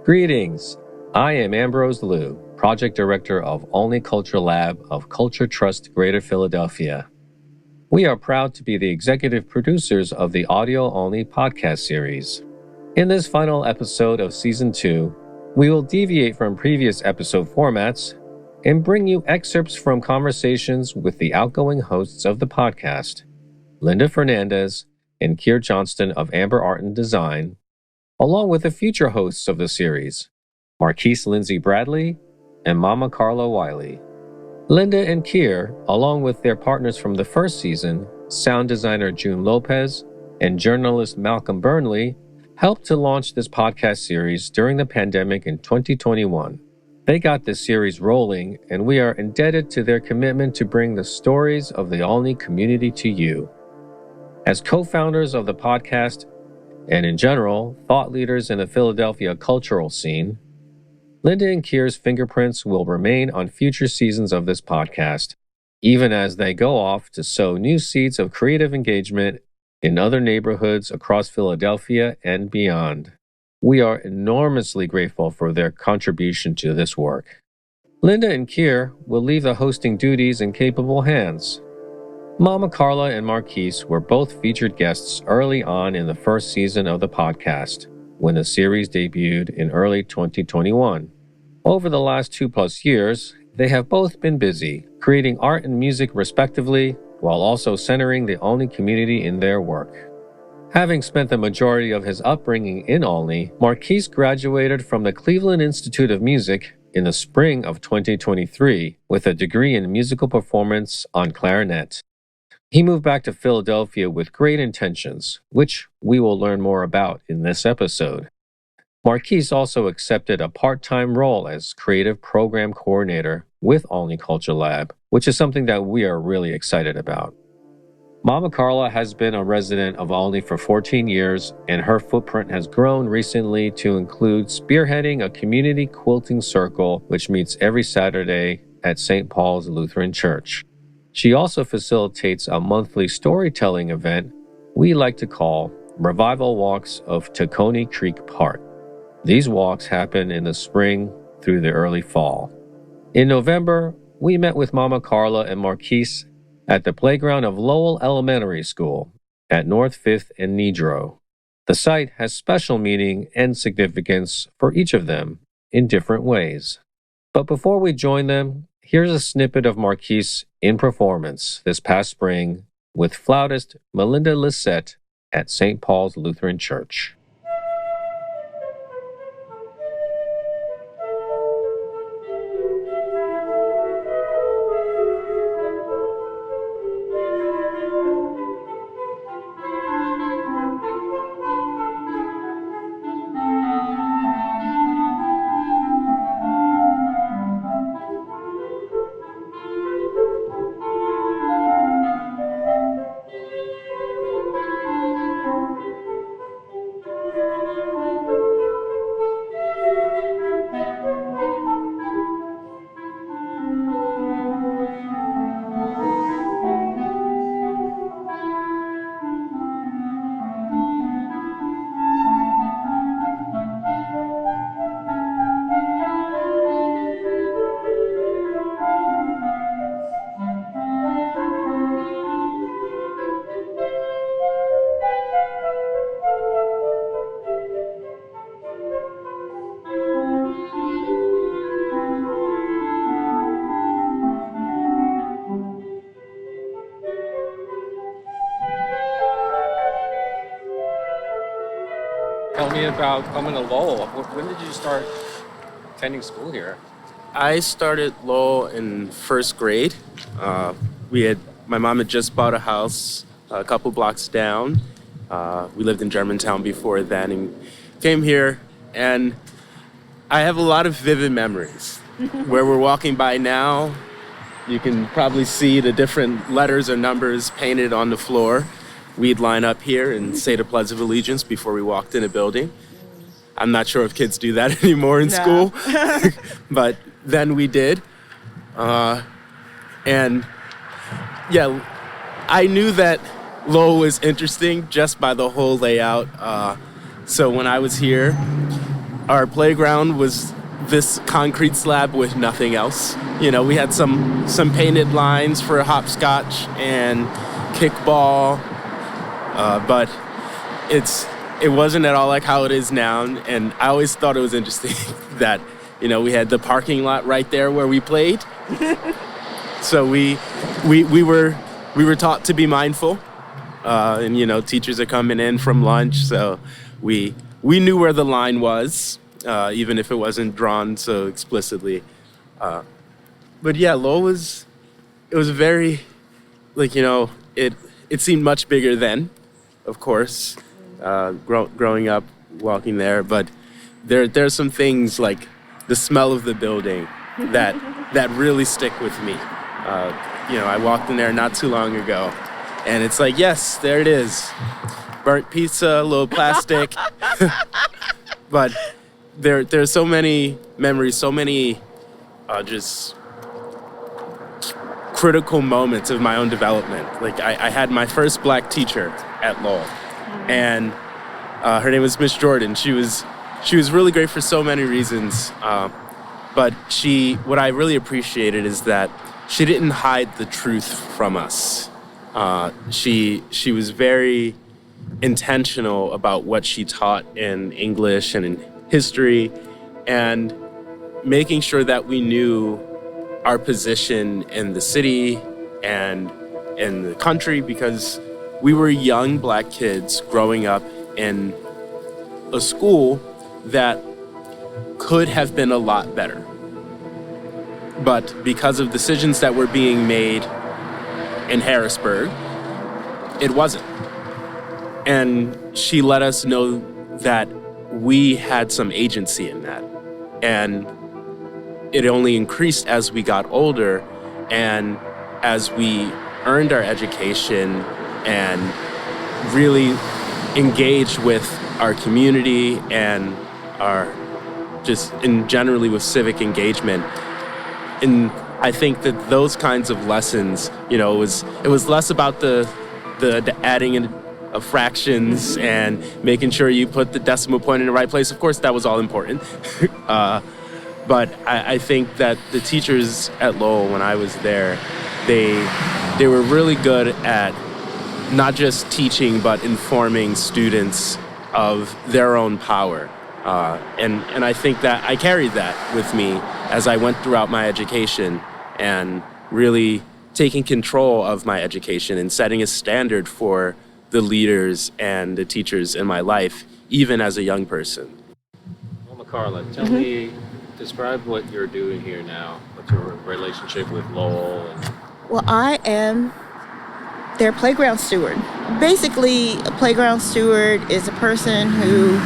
Greetings. I am Ambrose Liu, Project Director of Olney Culture Lab of Culture Trust Greater Philadelphia. We are proud to be the executive producers of the Audio Only podcast series. In this final episode of Season 2, we will deviate from previous episode formats and bring you excerpts from conversations with the outgoing hosts of the podcast, Linda Fernandez and Keir Johnston of Amber Art and Design, along with the future hosts of the series, Marquise Lindsey-Bradley and Mama Carla Wiley. Linda and Keir, along with their partners from the first season, sound designer June Lopez and journalist Malcolm Burnley, helped to launch this podcast series during the pandemic in 2021. They got this series rolling, and we are indebted to their commitment to bring the stories of the Olney community to you. As co-founders of the podcast, and in general, thought leaders in the Philadelphia cultural scene, Linda and Keir's fingerprints will remain on future seasons of this podcast, even as they go off to sow new seeds of creative engagement in other neighborhoods across Philadelphia and beyond. We are enormously grateful for their contribution to this work. Linda and Keir will leave the hosting duties in capable hands. Mama Carla and Marquise were both featured guests early on in the first season of the podcast, when the series debuted in early 2021. Over the last 2+ years, they have both been busy, creating art and music respectively, while also centering the Olney community in their work. Having spent the majority of his upbringing in Olney, Marquise graduated from the Cleveland Institute of Music in the spring of 2023 with a degree in musical performance on clarinet. He moved back to Philadelphia with great intentions, which we will learn more about in this episode. Marquise also accepted a part-time role as creative program coordinator with Olney Culture Lab, which is something that we are really excited about. Mama Carla has been a resident of Olney for 14 years, and her footprint has grown recently to include spearheading a community quilting circle which meets every Saturday at St. Paul's Lutheran Church. She also facilitates a monthly storytelling event we like to call Revival Walks of Tacony Creek Park. These walks happen in the spring through the early fall. In November, we met with Mama Carla and Marquise at the playground of Lowell Elementary School at North 5th and Nedrow. The site has special meaning and significance for each of them in different ways. But before we join them, here's a snippet of Marquise in performance this past spring with flautist Melinda Lissette at St. Paul's Lutheran Church. Tell me about coming to Lowell. When did you start attending school here? I started Lowell in first grade. My mom had just bought a house a couple blocks down. We lived in Germantown before then and came here. And I have a lot of vivid memories. Where we're walking by now, you can probably see the different letters or numbers painted on the floor. We'd line up here and say the Pledge of Allegiance before we walked in a building. I'm not sure if kids do that anymore in school, but then we did. And yeah, I knew that Lowell was interesting just by the whole layout. So when I was here, our playground was this concrete slab with nothing else. You know, we had some painted lines for hopscotch and kickball, but it wasn't at all like how it is now. And I always thought it was interesting that, you know, we had the parking lot right there where we played. So we were taught to be mindful, and, you know, teachers are coming in from lunch, so we knew where the line was, even if it wasn't drawn so explicitly. But yeah, Lowell was very, like, you know, it seemed much bigger then, of course, growing up, walking there. But there's some things like the smell of the building that really stick with me. You know, I walked in there not too long ago, and it's like, yes, there it is. Burnt pizza, a little plastic. But there's so many memories, so many just critical moments of my own development. Like I had my first black teacher at Lowell, and her name was Miss Jordan. She was really great for so many reasons. But what I really appreciated is that she didn't hide the truth from us. She was very intentional about what she taught in English and in history, and making sure that we knew our position in the city and in the country, because we were young black kids growing up in a school that could have been a lot better. But because of decisions that were being made in Harrisburg, it wasn't. And she let us know that we had some agency in that. And it only increased as we got older and as we earned our education and really engaged with our community and our just in generally with civic engagement. And I think that those kinds of lessons, you know, it was less about the adding in of fractions and making sure you put the decimal point in the right place. Of course, that was all important. But I think that the teachers at Lowell, when I was there, they were really good at not just teaching, but informing students of their own power. And I think that I carried that with me as I went throughout my education, and really taking control of my education and setting a standard for the leaders and the teachers in my life, even as a young person. Well, Carla, tell me, describe what you're doing here now. What's your relationship with Lowell? Well, I am their playground steward. Basically, a playground steward is a person who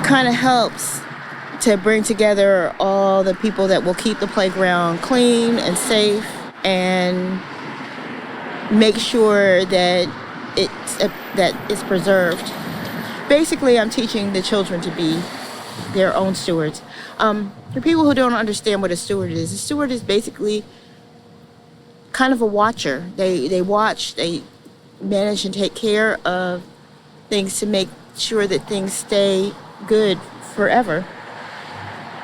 kind of helps to bring together all the people that will keep the playground clean and safe and make sure that it's preserved. Basically, I'm teaching the children to be their own stewards. For people who don't understand what a steward is basically kind of a watcher. They watch, they manage and take care of things to make sure that things stay good forever.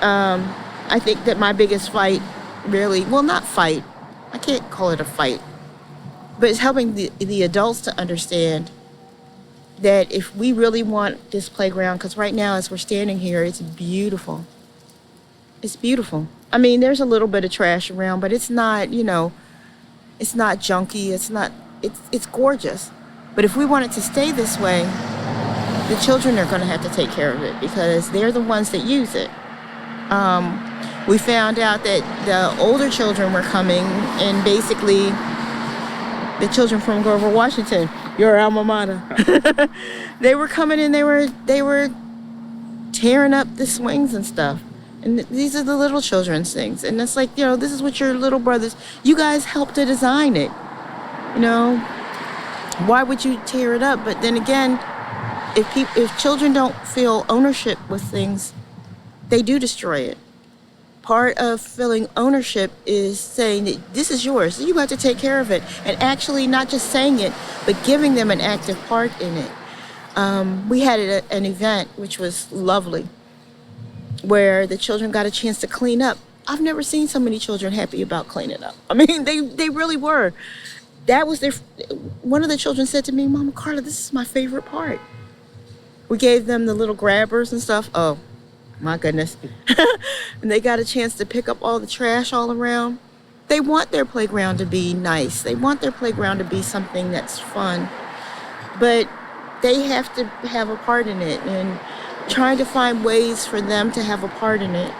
I think that my biggest fight really, well, not fight, I can't call it a fight, but it's helping the adults to understand that if we really want this playground, because right now as we're standing here, it's beautiful. It's beautiful. I mean, there's a little bit of trash around, but it's not, you know, it's not junky, it's gorgeous. But if we want it to stay this way, the children are going to have to take care of it because they're the ones that use it. We found out that the older children were coming, and basically the children from Grover, Washington, your alma mater, they were coming and they were tearing up the swings and stuff. And these are the little children's things. And it's like, you know, this is what your little brothers, you guys helped to design it. You know, why would you tear it up? But then again, if children don't feel ownership with things, they do destroy it. Part of feeling ownership is saying that this is yours, you have to take care of it. And actually not just saying it, but giving them an active part in it. We had an event which was lovely. where the children got a chance to clean up. I've never seen so many children happy about cleaning up. I mean, they really were. That was one of the children said to me, Mama Carla, this is my favorite part. We gave them the little grabbers and stuff. Oh, my goodness. And they got a chance to pick up all the trash all around. They want their playground to be nice. They want their playground to be something that's fun. But they have to have a part in it. And trying to find ways for them to have a part in it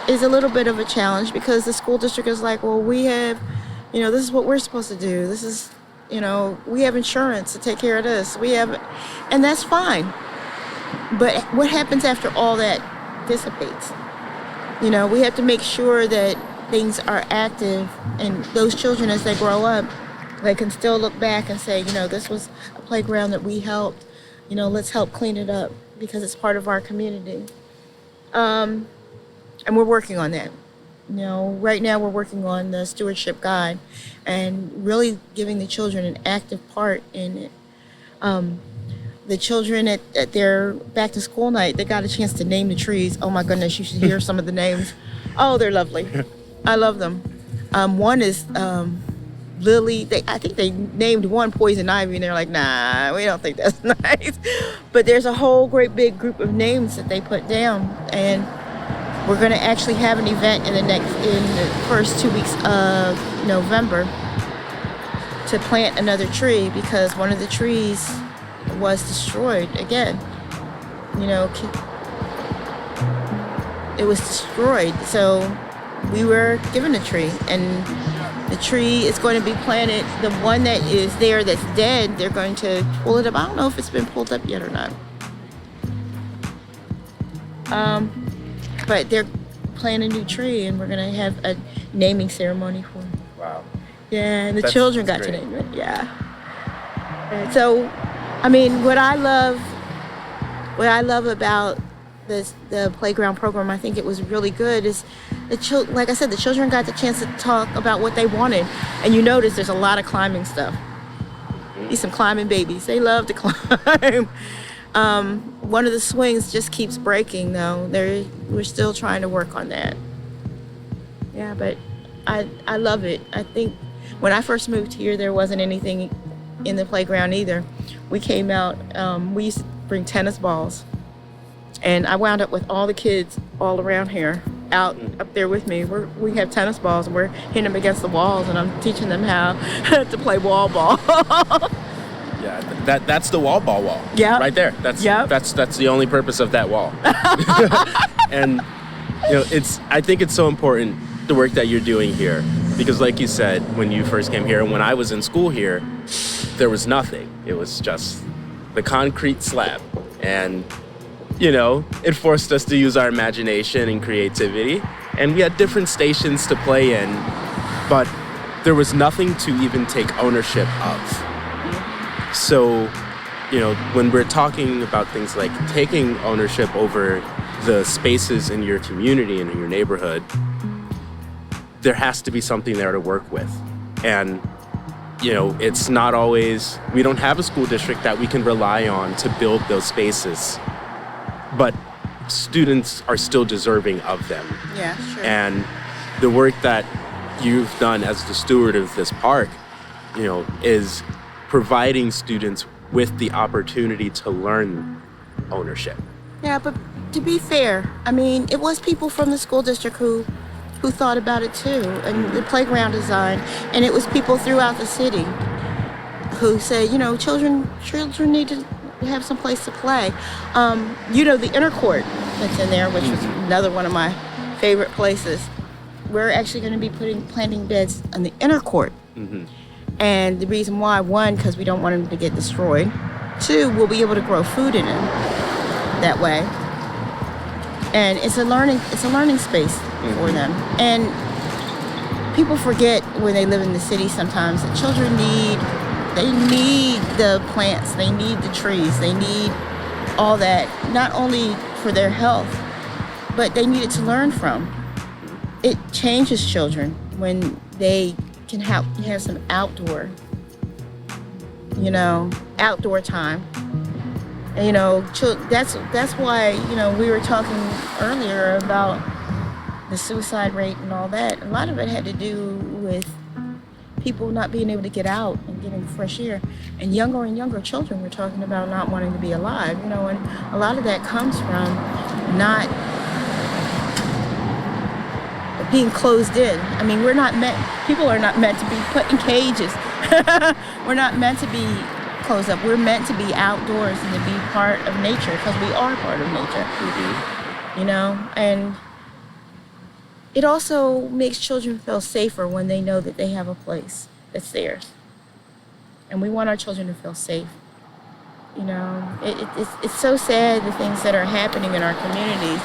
is a little bit of a challenge, because the school district is like, well, we have, this is what we're supposed to do. This is, we have insurance to take care of this. And that's fine. But what happens after all that dissipates? We have to make sure that things are active, and those children, as they grow up, they can still look back and say, this was a playground that we helped. Let's help clean it up because it's part of our community. And we're working on that. Right now we're working on the stewardship guide and really giving the children an active part in it. The children at their back to school night, they got a chance to name the trees. Oh my goodness, you should hear some of the names. Oh, they're lovely. I love them. One is Lily. I think they named one Poison Ivy, and they're like, nah, we don't think that's nice. But there's a whole great big group of names that they put down, and we're going to actually have an event in the first 2 weeks of November to plant another tree, because one of the trees was destroyed again. It was destroyed, so we were given a tree, and the tree is going to be planted. The one that is there that's dead, they're going to pull it up. I don't know if it's been pulled up yet or not. But they're planting a new tree, and we're going to have a naming ceremony for it. Wow. Yeah, and the children got to name it. Yeah. And so, what I love about the playground program, I think it was really good, is like I said, the children got the chance to talk about what they wanted. And you notice there's a lot of climbing stuff. These some climbing babies. They love to climb. One of the swings just keeps breaking, though. We're still trying to work on that. Yeah, but I love it. I think when I first moved here, there wasn't anything in the playground either. We came out, we used to bring tennis balls. And I wound up with all the kids all around here up there with me. We have tennis balls, and we're hitting them against the walls, and I'm teaching them how to play wall ball. Yeah, that's the wall ball wall. Yeah. Right there. That's the only purpose of that wall. And I think it's so important, the work that you're doing here, because like you said, when you first came here and when I was in school here, there was nothing. It was just the concrete slab, and it forced us to use our imagination and creativity, and we had different stations to play in, but there was nothing to even take ownership of. So, when we're talking about things like taking ownership over the spaces in your community and in your neighborhood, there has to be something there to work with. And, it's not always, we don't have a school district that we can rely on to build those spaces. But students are still deserving of them. Yeah, sure. And the work that you've done as the steward of this park, is providing students with the opportunity to learn ownership. Yeah, but to be fair, it was people from the school district who thought about it too, and the playground design, and it was people throughout the city who say, children need to have some place to play. The inner court that's in there, which was another one of my favorite places. We're actually going to be planting beds in the inner court. Mm-hmm. And the reason why, one, because we don't want them to get destroyed. Two, we'll be able to grow food in them that way. And it's a learning space for them. And people forget when they live in the city sometimes that children need the plants, they need the trees, they need all that, not only for their health, but they need it to learn from. It changes children when they can have some outdoor time. And, that's why, we were talking earlier about the suicide rate and all that. A lot of it had to do with people not being able to get out and getting fresh air. And younger children were talking about not wanting to be alive, and a lot of that comes from not being closed in. I mean, people are not meant to be put in cages. We're not meant to be closed up. We're meant to be outdoors and to be part of nature, because we are part of nature. And it also makes children feel safer when they know that they have a place that's theirs. And we want our children to feel safe. It's so sad, the things that are happening in our communities.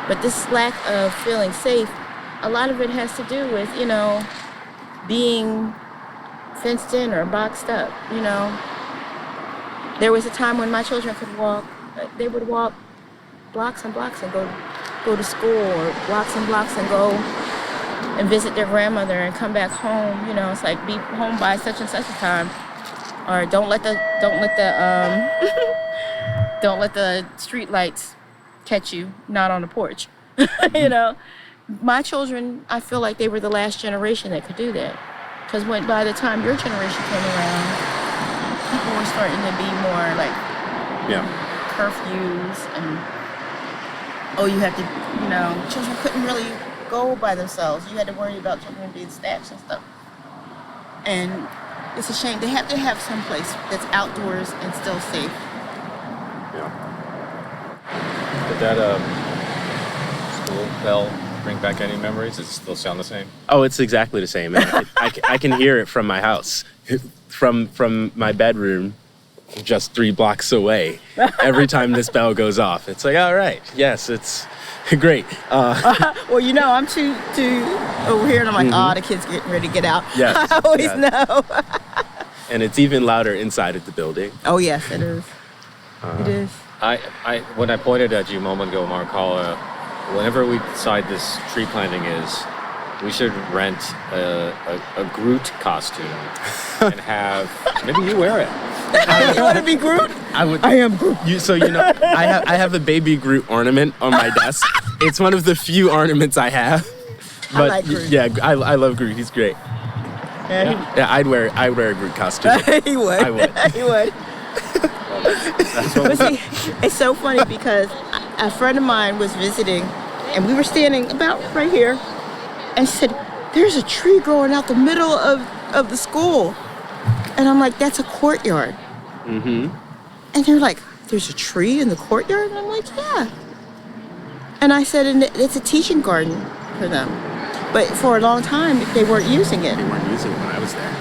But this lack of feeling safe, a lot of it has to do with, being fenced in or boxed up, There was a time when my children could walk, they would walk blocks and blocks and go to school, or blocks and blocks and go and visit their grandmother and come back home. It's like, be home by such and such a time, or don't let the don't let the street lights catch you not on the porch. My children, I feel like they were the last generation that could do that, because by the time your generation came around, people were starting to be more like curfews and you had to, children couldn't really go by themselves. You had to worry about children being snatched and stuff. And it's a shame. They have to have some place that's outdoors and still safe. Yeah. Did that school bell bring back any memories? Does it still sound the same? Oh, it's exactly the same. I can hear it from my house, from my bedroom, just 3 blocks away. Every time this bell goes off, it's like, all right, yes, it's great. Well, I'm too over here, and I'm like, the kids getting ready to get out. Yes, I always know. And it's even louder inside of the building. Oh yes, it is. It is. When I pointed at you a moment ago, Carla, whenever we decide this tree planting is, we should rent a Groot costume and have, maybe you wear it. You want to be Groot? I would. I am Groot. I have a baby Groot ornament on my desk. It's one of the few ornaments I have. But I like Groot. Yeah, I love Groot. He's great. Yeah, I'd wear a Groot costume. He would. I would. He would. But see, it's so funny because a friend of mine was visiting, and we were standing about right here, and she said, "There's a tree growing out the middle of the school." And I'm like, "That's a courtyard." Mm-hmm. And they're like, "There's a tree in the courtyard?" And I'm like, "Yeah." And I said, "And it's a teaching garden for them." But for a long time, they weren't using it. They weren't using it when I was there.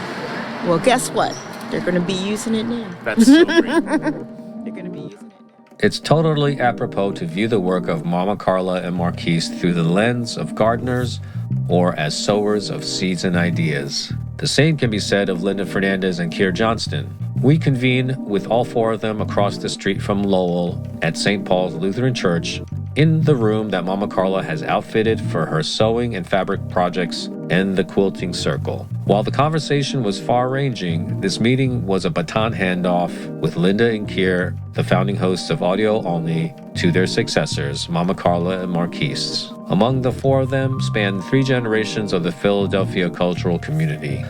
Well, guess what? They're going to be using it now. That's so great. They're going to be using it now. It's totally apropos to view the work of Mama Carla and Marquise through the lens of gardeners or as sowers of seeds and ideas. The same can be said of Linda Fernandez and Keir Johnston. We convene with all 4 of them across the street from Lowell at St. Paul's Lutheran Church in the room that Mama Carla has outfitted for her sewing and fabric projects and the quilting circle. While the conversation was far-ranging, this meeting was a baton handoff with Linda and Keir, the founding hosts of Audio Olney, to their successors, Mama Carla and Marquise. Among the 4 of them spanned 3 generations of the Philadelphia cultural community.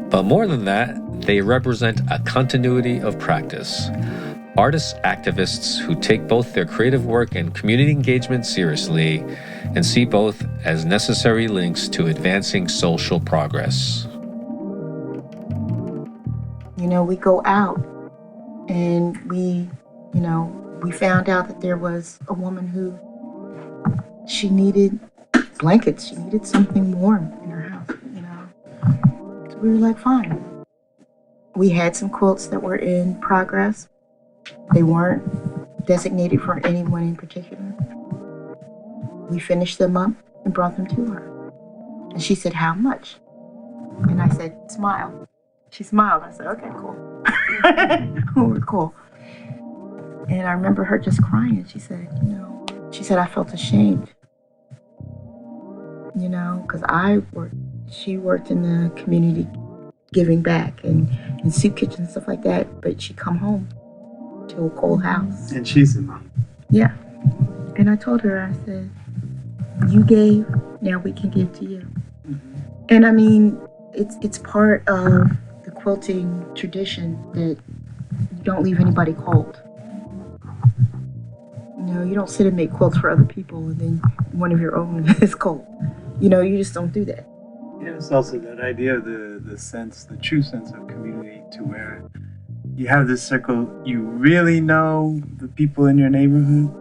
But more than that, they represent a continuity of practice. Artists, activists who take both their creative work and community engagement seriously and see both as necessary links to advancing social progress. We go out and we found out that there was a woman who she needed blankets. She needed something warm in her house, So we were like, fine. We had some quilts that were in progress. They weren't designated for anyone in particular. We finished them up and brought them to her. And she said, "How much?" And I said, "Smile." She smiled. I said, "Okay, cool." We're cool. And I remember her just crying. She said, I felt ashamed. Because she worked in the community giving back and soup kitchen and stuff like that. But she'd come home to a cold house. And she's the mom. Yeah. And I told her, I said, you gave, now we can give to you. Mm-hmm. And I mean, it's part of the quilting tradition that you don't leave anybody cold. You know, you don't sit and make quilts for other people and then one of your own is cold. You know, you just don't do that. Yeah, it's also that idea of the sense, the true sense of community, to where you have this circle, you really know the people in your neighborhood,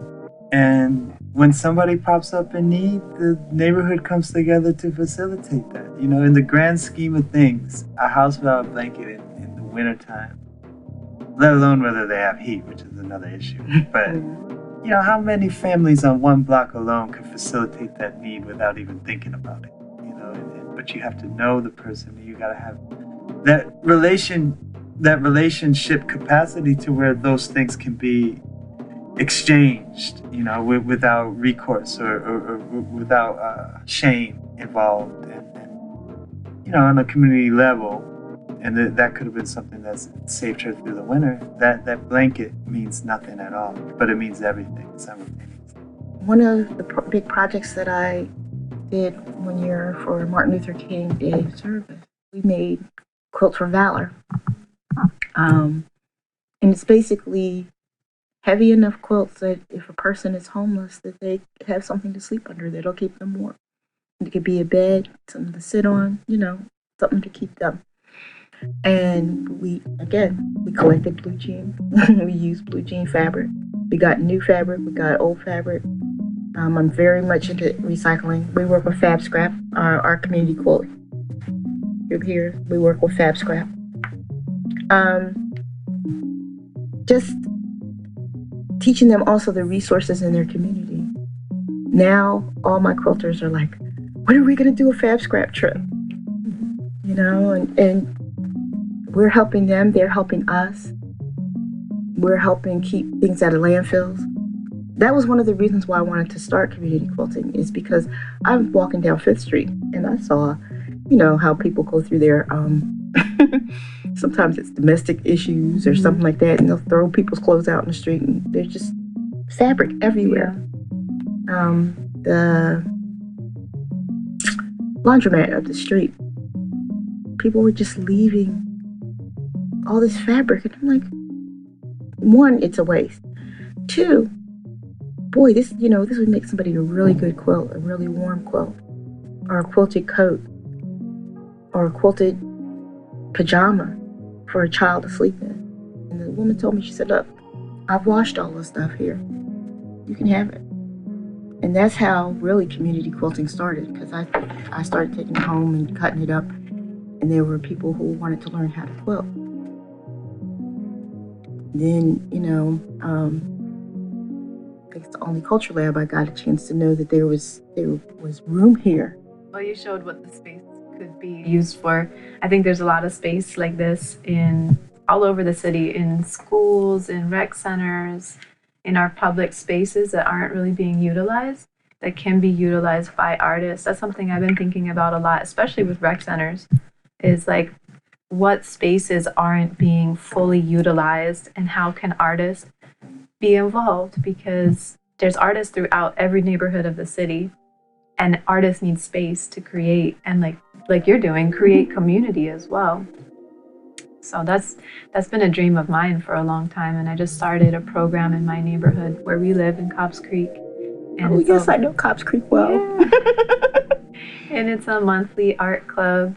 and when somebody pops up in need, the neighborhood comes together to facilitate that. You know, in the grand scheme of things, a house without a blanket in the wintertime, let alone whether they have heat, which is another issue. But, you know, how many families on one block alone could facilitate that need without even thinking about it? You know, but you have to know the person. You got to have that relationship capacity to where those things can be exchanged, you know, without recourse or without shame involved, and you know, on a community level, and that could have been something that's saved her through the winter. That blanket means nothing at all, but it means everything simultaneously. One of the big projects that I did one year for Martin Luther King Day of Service, we made Quilts for Valor, and it's basically heavy enough quilts that if a person is homeless, that they have something to sleep under that'll keep them warm. It could be a bed, something to sit on, you know, something to keep them. And we collected blue jean. We used blue jean fabric. We got new fabric, we got old fabric. I'm very much into recycling. We work with Fab Scrap, our community quilt group here. We work with Fab Scrap. Just teaching them also the resources in their community. Now, all my quilters are like, when are we going to do a Fab Scrap trip? You know, and we're helping them, they're helping us. We're helping keep things out of landfills. That was one of the reasons why I wanted to start community quilting, is because I'm walking down 5th Street and I saw, you know, how people go through their, sometimes it's domestic issues or something like that, and they'll throw people's clothes out in the street, and there's just fabric everywhere. The laundromat up the street, people were just leaving all this fabric, and I'm like, one, it's a waste. Two, boy, this would make somebody a really good quilt, a really warm quilt, or a quilted coat, or a quilted pajama for a child to sleep in. And the woman told me, she said, look, I've washed all this stuff here. You can have it. And that's how really community quilting started, because I started taking it home and cutting it up, and there were people who wanted to learn how to quilt. Then, you know, thanks to Olney Culture Lab, I got a chance to know that there was room here. Well, you showed what the space could be used for. I think there's a lot of space like this all over the city, in schools, in rec centers, in our public spaces that aren't really being utilized, that can be utilized by artists. That's something I've been thinking about a lot, especially with rec centers, is like, what spaces aren't being fully utilized and how can artists be involved? Because there's artists throughout every neighborhood of the city, and artists need space to create, and like you're doing, create community as well. So that's been a dream of mine for a long time, and I just started a program in my neighborhood where we live in Cobbs Creek. And yes, I know Cobbs Creek well. Yeah. And it's a monthly art club,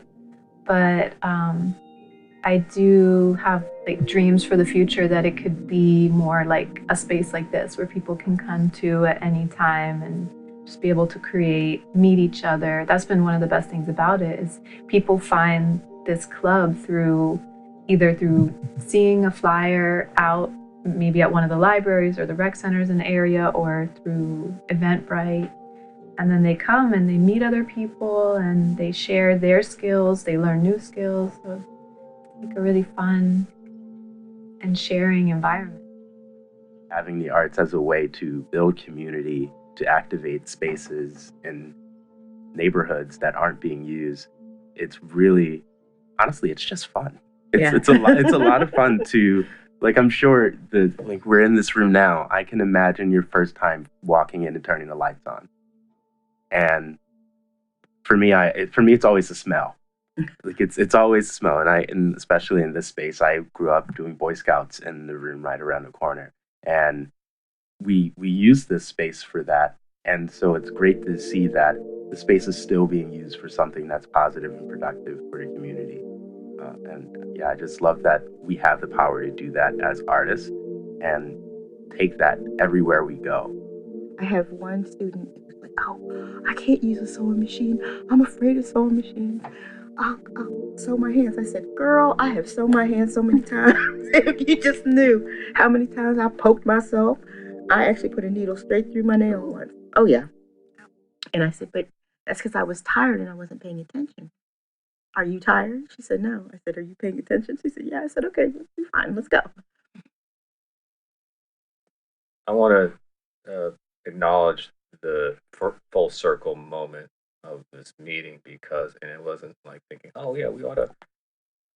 but I do have like dreams for the future that it could be more like a space like this where people can come to at any time and just be able to create, meet each other. That's been one of the best things about it, is people find this club either through seeing a flyer out maybe at one of the libraries or the rec centers in the area, or through Eventbrite. And then they come and they meet other people and they share their skills, they learn new skills. So it's like a really fun and sharing environment. Having the arts as a way to build community, to activate spaces in neighborhoods that aren't being used, it's really, honestly, it's just fun. It's a lot of fun to Like, I'm sure we're in this room now. I can imagine your first time walking in and turning the lights on. And for me, it's always the smell. Like it's always the smell. And especially in this space, I grew up doing Boy Scouts in the room right around the corner. And we use this space for that. And so it's great to see that the space is still being used for something that's positive and productive for the community. And yeah, I just love that we have the power to do that as artists and take that everywhere we go. I have one student who's like, oh, I can't use a sewing machine. I'm afraid of sewing machines. I'll sew my hands. I said, girl, I have sewn my hands so many times. If you just knew how many times I poked myself. I actually put a needle straight through my nail once. Oh, yeah. And I said, but that's because I was tired and I wasn't paying attention. Are you tired? She said, no. I said, are you paying attention? She said, yeah. I said, okay, you're fine. Let's go. I want to acknowledge the full circle moment of this meeting and it wasn't like thinking, oh yeah, we ought to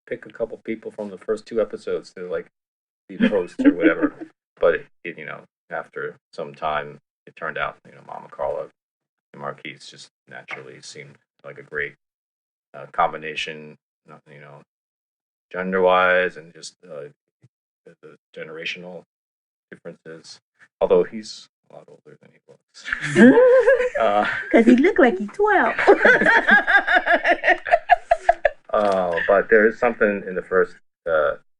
pick a couple people from the first 2 episodes to like be the hosts or whatever. But it, after some time, it turned out, Mama Carla and Marquise just naturally seemed like a great combination, gender-wise and just the generational differences. Although he's a lot older than he looks. Because he looked like he's 12. But there is something in the first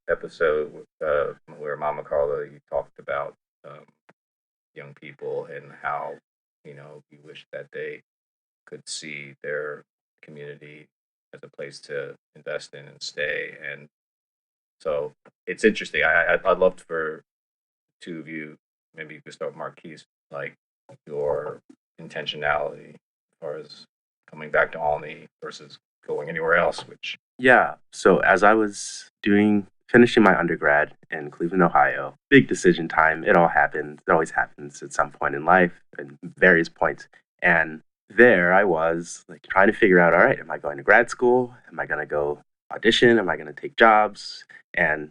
episode where Mama Carla, you talked about young people and how, you wish that they could see their community as a place to invest in and stay. And so it's interesting. I'd love for 2 of you, maybe you could start with Marquise, like your intentionality as far as coming back to Olney versus going anywhere else, which... Yeah, so as I was finishing my undergrad in Cleveland, Ohio, big decision time, it all happens. It always happens at some point in life and various points. And there I was like trying to figure out, all right, am I going to grad school? Am I going to go audition? Am I going to take jobs? And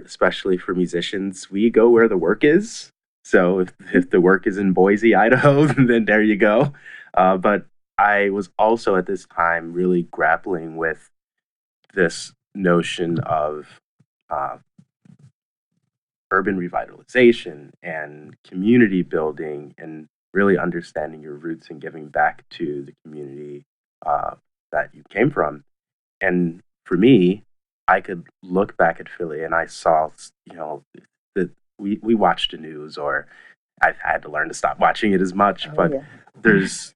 especially for musicians, we go where the work is. So if the work is in Boise, Idaho, then there you go. But I was also at this time really grappling with this notion of urban revitalization and community building and really understanding your roots and giving back to the community that you came from. And for me, I could look back at Philly and I saw, that we watched the news, or I've had to learn to stop watching it as much, but yeah. There's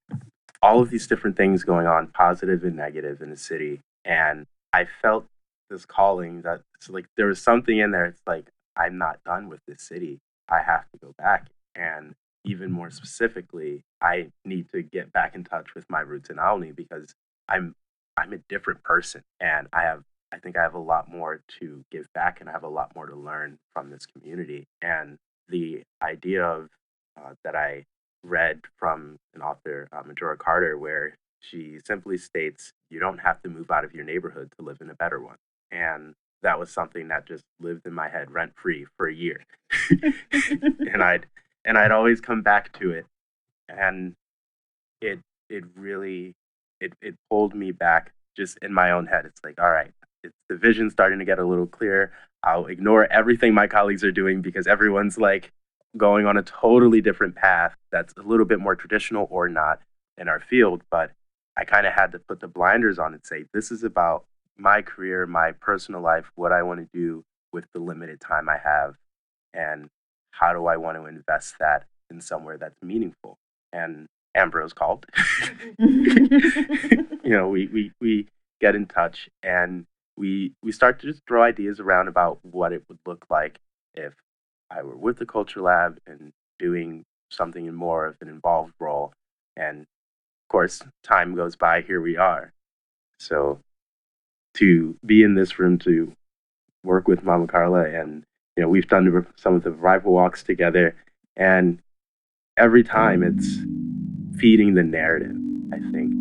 all of these different things going on, positive and negative in the city. And I felt this calling that it's like there was something in there. It's like, I'm not done with this city. I have to go back. And even more specifically, I need to get back in touch with my roots in Olney because I'm a different person, and I think I have a lot more to give back, and I have a lot more to learn from this community. And the idea of that I read from an author, Majora Carter, where she simply states, you don't have to move out of your neighborhood to live in a better one. And that was something that just lived in my head rent-free for a year. and I'd always come back to it. And it really pulled me back just in my own head. It's like, all right, the vision's starting to get a little clearer. I'll ignore everything my colleagues are doing because everyone's like going on a totally different path that's a little bit more traditional or not in our field. But I kind of had to put the blinders on and say, this is about my career, my personal life, what I want to do with the limited time I have, and how do I want to invest that in somewhere that's meaningful. And Ambrose called. We get in touch and we start to just throw ideas around about what it would look like if I were with the Culture Lab and doing something in more of an involved role. And of course, time goes by, here we are. So to be in this room, to work with Mama Carla, and we've done some of the revival walks together, and every time it's feeding the narrative, I think.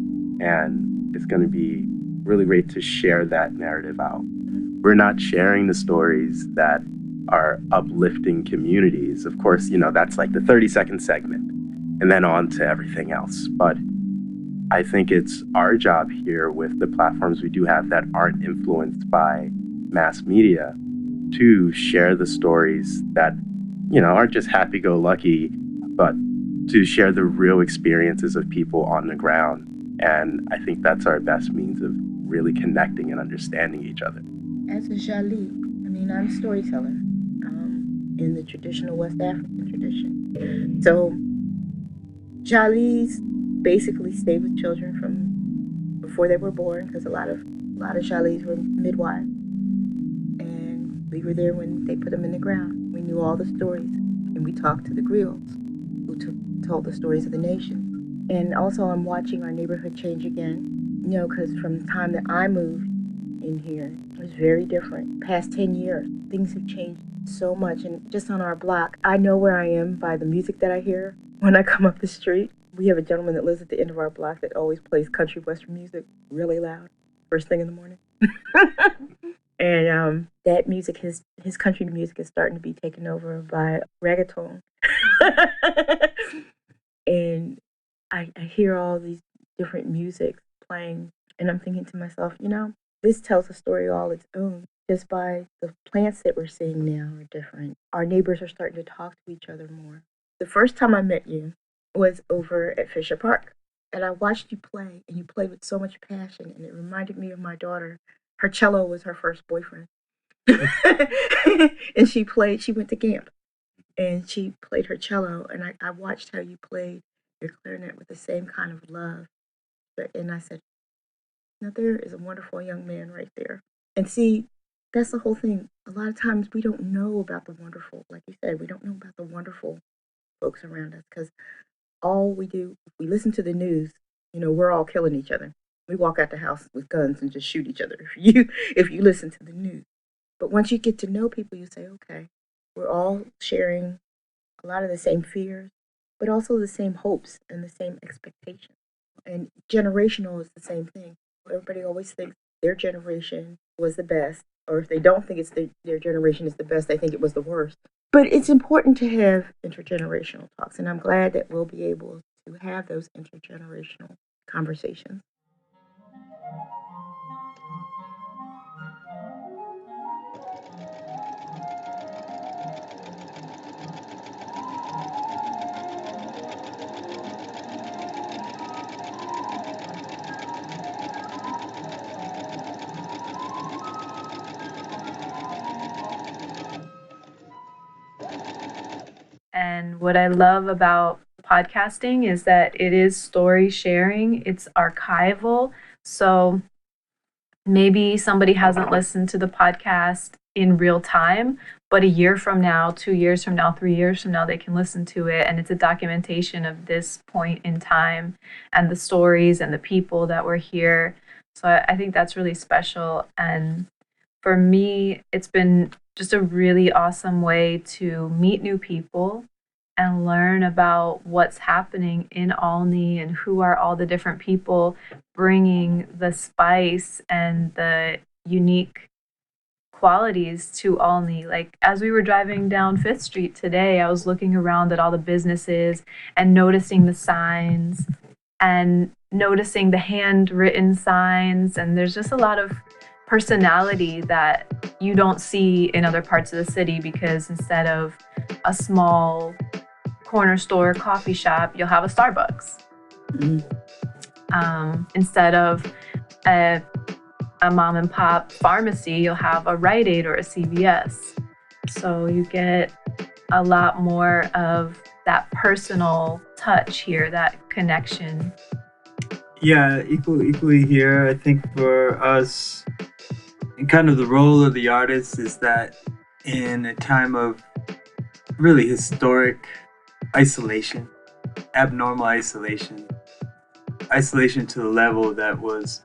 And it's going to be really great to share that narrative out. we're not sharing the stories that are uplifting communities. Of course, that's like the 30-second segment and then on to everything else. But I think it's our job here with the platforms we do have that aren't influenced by mass media to share the stories that, aren't just happy-go-lucky, but to share the real experiences of people on the ground. And I think that's our best means of really connecting and understanding each other. As a Jali, I'm a storyteller in the traditional West African tradition. So Jalis basically stay with children from before they were born, because a lot of Jalis were midwives. And we were there when they put them in the ground. We knew all the stories, and we talked to the griots who told the stories of the nation. And also I'm watching our neighborhood change again, because from the time that I moved in here, it was very different. Past 10 years, things have changed so much. And just on our block, I know where I am by the music that I hear when I come up the street. We have a gentleman that lives at the end of our block that always plays country western music really loud, first thing in the morning. And that music, his country music is starting to be taken over by reggaeton. And I hear all these different music playing, and I'm thinking to myself, this tells a story all its own. Just by the plants that we're seeing now are different. Our neighbors are starting to talk to each other more. The first time I met you was over at Fisher Park, and I watched you play, and you played with so much passion, and it reminded me of my daughter. Her cello was her first boyfriend. And she went to camp, and she played her cello, and I watched how you played your clarinet with the same kind of love. And I said, now there is a wonderful young man right there. And see, that's the whole thing. A lot of times we don't know about the wonderful, like you said, we don't know about the wonderful folks around us, because all we do, if we listen to the news, we're all killing each other. We walk out the house with guns and just shoot each other if you listen to the news. But once you get to know people, you say, okay, we're all sharing a lot of the same fears, but also the same hopes and the same expectations. And generational is the same thing. Everybody always thinks their generation was the best, or if they don't think it's their generation is the best, they think it was the worst. But it's important to have intergenerational talks, and I'm glad that we'll be able to have those intergenerational conversations. And what I love about podcasting is that it is story sharing, it's archival. So maybe somebody hasn't listened to the podcast in real time, but a year from now, 2 years from now, 3 years from now, they can listen to it. And it's a documentation of this point in time and the stories and the people that were here. So I think that's really special. And for me, it's been just a really awesome way to meet new people and learn about what's happening in Olney and who are all the different people bringing the spice and the unique qualities to Olney. Like as we were driving down 5th Street today, I was looking around at all the businesses and noticing the signs and noticing the handwritten signs. And there's just a lot of personality that you don't see in other parts of the city, because instead of a small corner store coffee shop, you'll have a Starbucks. Instead of a mom and pop pharmacy, you'll have a Rite Aid or a CVS. So you get a lot more of that personal touch here, that connection. Yeah, equally here. I think for us, and kind of the role of the artist is that in a time of really historic isolation, abnormal isolation to the level that was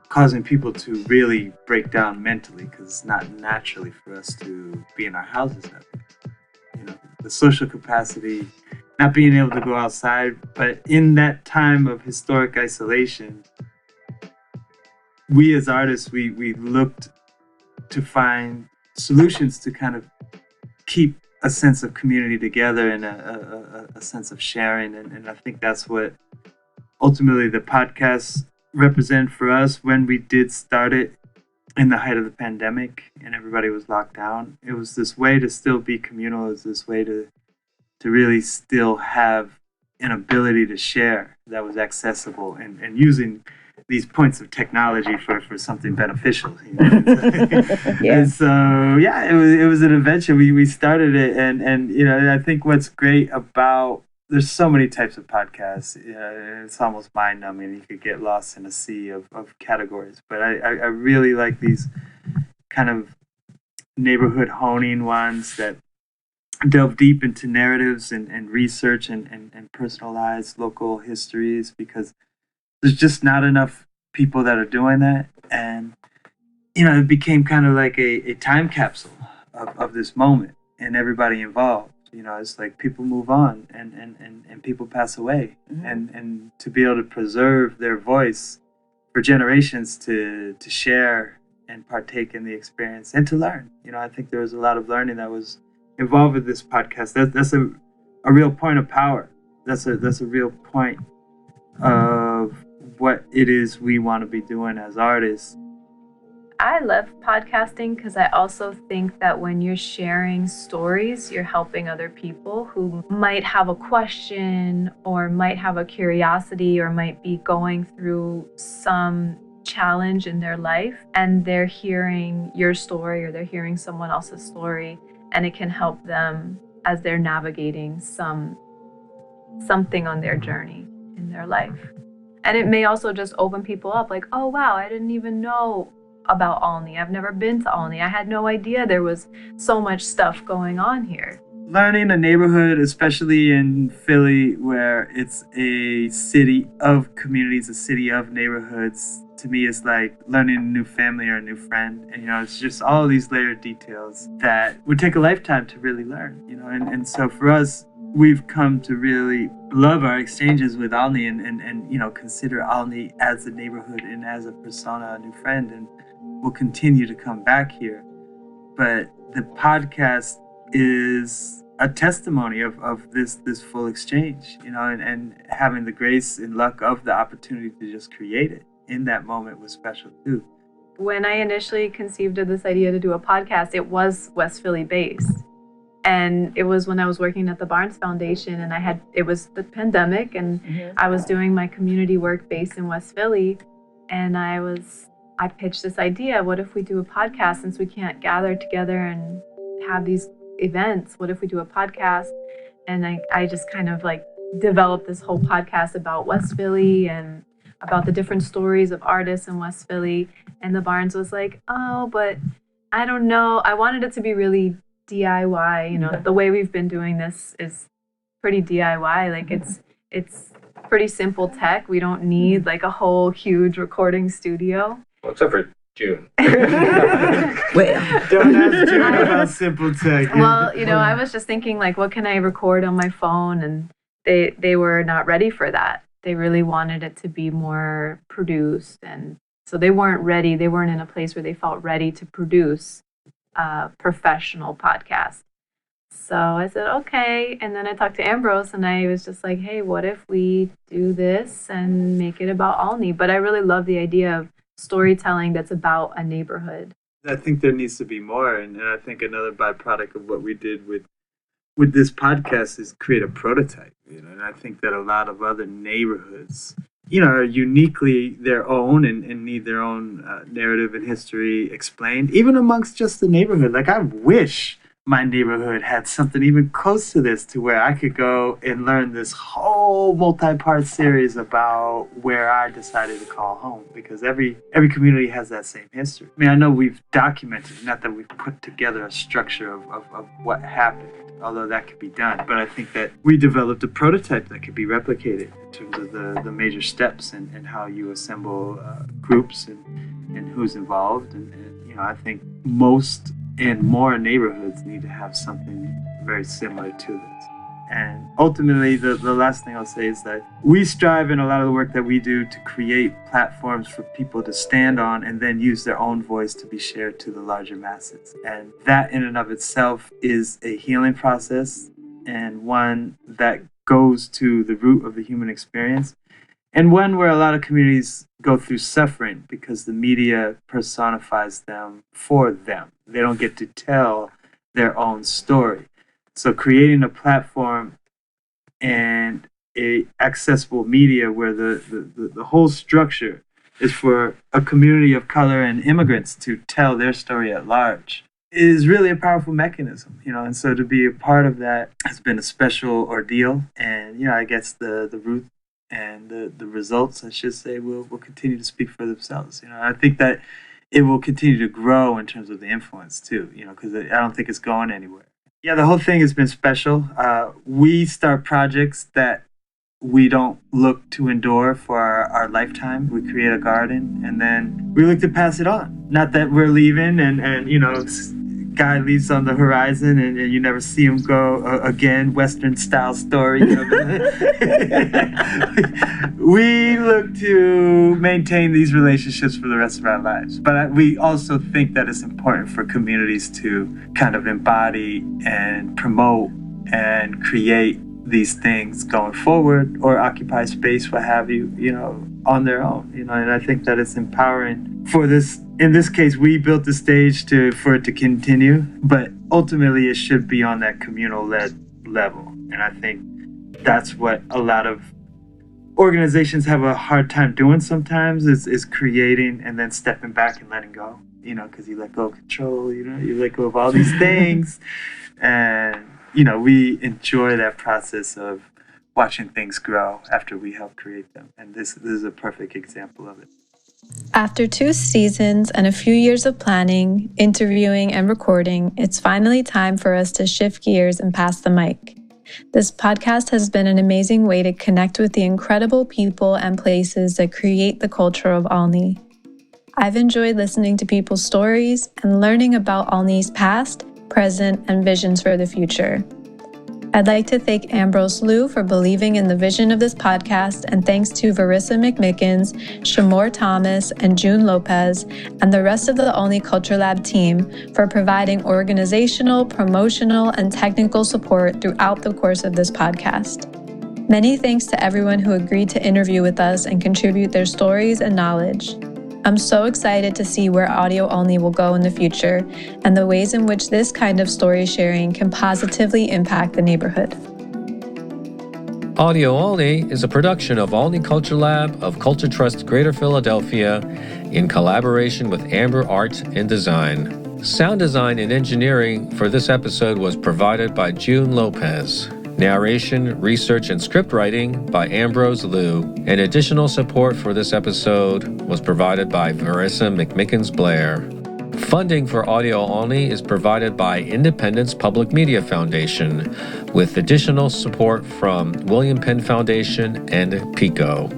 causing people to really break down mentally, because it's not naturally for us to be in our houses that way. The social capacity, not being able to go outside, but in that time of historic isolation, we as artists, we looked to find solutions to kind of keep a sense of community together and a sense of sharing. And I think that's what ultimately the podcast represent for us when we did start it in the height of the pandemic and everybody was locked down. It was this way to still be communal. It was this way to really still have an ability to share that was accessible and using these points of technology for something beneficial. You know? Yeah. And so, yeah, it was an adventure. We started it, and you know, I think what's great about, there's so many types of podcasts. It's almost mind-numbing. You could get lost in a sea of categories. But I really like these kind of neighborhood honing ones that delve deep into narratives and research and personalized local histories, because there's just not enough people that are doing that. And, you know, it became kind of like a time capsule of this moment and everybody involved. You know, it's like people move on and people pass away. Mm-hmm. And to be able to preserve their voice for generations to share and partake in the experience and to learn. You know, I think there was a lot of learning that was involved with this podcast. That's a real point of power. That's a real point of what it is we want to be doing as artists. I love podcasting because I also think that when you're sharing stories, you're helping other people who might have a question or might have a curiosity or might be going through some challenge in their life, and they're hearing your story or they're hearing someone else's story, and it can help them as they're navigating something on their journey in their life. And it may also just open people up, like, oh wow, I didn't even know about Olney. I've never been to Olney. I had no idea there was so much stuff going on here. Learning a neighborhood, especially in Philly, where it's a city of communities, a city of neighborhoods, to me is like learning a new family or a new friend. And, you know, it's just all these layered details that would take a lifetime to really learn, you know. And so for us, we've come to really love our exchanges with Olney and you know, consider Olney as a neighborhood and as a persona, a new friend, and we'll continue to come back here. But the podcast is a testimony of this full exchange, you know, and having the grace and luck of the opportunity to just create it in that moment was special too. When I initially conceived of this idea to do a podcast, it was West Philly based. And it was when I was working at the Barnes Foundation, and it was the pandemic, and I was doing my community work based in West Philly, and I pitched this idea: what if we do a podcast, since we can't gather together and have these events? What if we do a podcast? And I just kind of like developed this whole podcast about West Philly and about the different stories of artists in West Philly. And the Barnes was like, oh, but I don't know. I wanted it to be really DIY, you know. The way we've been doing this is pretty DIY. Like it's pretty simple tech. We don't need like a whole huge recording studio. Well, except for June. Well, Don't ask June about simple tech. Well, you know, I was just thinking like, what can I record on my phone? And they were not ready for that. They really wanted it to be more produced, and so they weren't ready. They weren't in a place where they felt ready to produce a professional podcast. So I said, okay. And then I talked to Ambrose, and I was just like, hey, what if we do this and make it about Olney? But I really love the idea of storytelling that's about a neighborhood. I think there needs to be more, and I think another byproduct of what we did with this podcast is create a prototype, you know. And I think that a lot of other neighborhoods, you know, are uniquely their own and need their own narrative and history explained, even amongst just the neighborhood. Like, I wish my neighborhood had something even close to this, to where I could go and learn this whole multi-part series about where I decided to call home, because every community has that same history. I mean, I know we've documented, not that we've put together a structure of what happened, although that could be done. But I think that we developed a prototype that could be replicated in terms of the major steps and how you assemble groups and who's involved. And, you know, I think most and more neighborhoods need to have something very similar to this. And ultimately, the last thing I'll say is that we strive in a lot of the work that we do to create platforms for people to stand on and then use their own voice to be shared to the larger masses. And that in and of itself is a healing process, and one that goes to the root of the human experience, and one where a lot of communities go through suffering because the media personifies them for them. They don't get to tell their own story. So creating a platform and a accessible media where the whole structure is for a community of color and immigrants to tell their story at large is really a powerful mechanism, and so to be a part of that has been a special ordeal. And, I guess the root and the results, I should say, will continue to speak for themselves. I think that it will continue to grow in terms of the influence too, because I don't think it's going anywhere. Yeah, the whole thing has been special. We start projects that we don't look to endure for our lifetime. We create a garden and then we look to pass it on. Not that we're leaving and guy leaves on the horizon and you never see him go again, Western style story. We look to maintain these relationships for the rest of our lives. But we also think that it's important for communities to kind of embody and promote and create these things going forward, or occupy space, what have you, on their own, and I think that it's empowering for this. In this case, we built the stage for it to continue, but ultimately it should be on that communal-led level. And I think that's what a lot of organizations have a hard time doing sometimes, is creating and then stepping back and letting go, because you let go of control, you let go of all these things. And we enjoy that process of watching things grow after we help create them. And this is a perfect example of it. After 2 seasons and a few years of planning, interviewing, and recording, it's finally time for us to shift gears and pass the mic. This podcast has been an amazing way to connect with the incredible people and places that create the culture of Olney. I've enjoyed listening to people's stories and learning about Olney's past, present, and visions for the future. I'd like to thank Ambrose Liu for believing in the vision of this podcast, and thanks to Verissa McMickens, Shamor Thomas, and June Lopez, and the rest of the Olney Culture Lab team for providing organizational, promotional, and technical support throughout the course of this podcast. Many thanks to everyone who agreed to interview with us and contribute their stories and knowledge. I'm so excited to see where Audio Olney will go in the future and the ways in which this kind of story sharing can positively impact the neighborhood. Audio Olney is a production of Olney Culture Lab of Culture Trust Greater Philadelphia in collaboration with Amber Art and Design. Sound design and engineering for this episode was provided by June Lopez. Narration, research, and script writing by Ambrose Liu, and additional support for this episode was provided by Verissa McMickens Blair. Funding for Audio Olney is provided by Independence Public Media Foundation, with additional support from William Penn Foundation and PICO.